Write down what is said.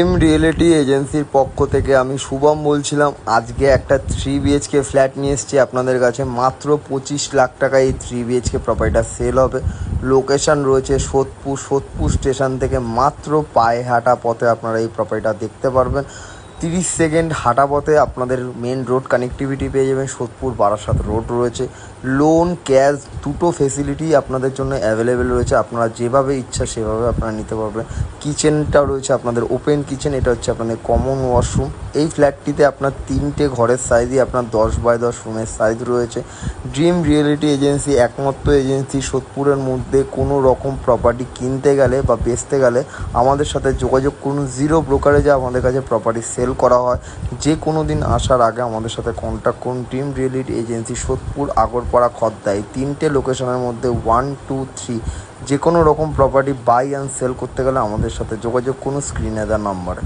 Dream reality এজেন্সির পক্ষ থেকে আমি শুভম বলছিলাম। আজকে একটা 3 BHK ফ্ল্যাট নিয়ে এসেছি আপনাদের কাছে। মাত্র 25 লাখ টাকায় এই 3 BHK প্রপার্টিটা সেল হবে। লোকেশান রয়েছে সোদপুর স্টেশন থেকে মাত্র পায়ে হাঁটা পথে আপনারা এই প্রপার্টিটা দেখতে পারবেন। 30 সেকেন্ড হাঁটা পথে আপনাদের মেন রোড কানেক্টিভিটি পেয়ে যাবেন। সোদপুর বারাসাত রোড রয়েছে। লোন ক্যাশ দুটো ফেসিলিটি আপনাদের জন্য অ্যাভেলেবেল রয়েছে। আপনারা যেভাবে ইচ্ছা সেভাবে আপনারা নিতে পারবেন। কিচেনটাও রয়েছে আপনাদের ওপেন কিচেন। এটা হচ্ছে আপনাদের কমন ওয়াশরুম। এই ফ্ল্যাটটিতে আপনার 3টে ঘরের সাইজই আপনার 10x10 রুমের সাইজ রয়েছে। ড্রিম রিয়েলিটি এজেন্সি একমাত্র এজেন্সি সোদপুরের মধ্যে কোনো রকম প্রপার্টি কিনতে গেলে বা বেচতে গেলে আমাদের সাথে যোগাযোগ করুন। 0 ব্রোকারেজে আমাদের কাছে প্রপার্টি সেল করা হয়। যে কোনো দিন আসার আগে আমাদের সাথে কন্ট্যাক্ট করুন। Dream reality agency Sodepur, Agarpara, Khardah, এই 3টে লোকেশনের মধ্যে 1, 2, 3 যে কোনো রকম প্রপার্টি বাই অ্যান্ড সেল করতে গেলে আমাদের সাথে যোগাযোগ করুন স্ক্রিনে দেওয়া নাম্বারে।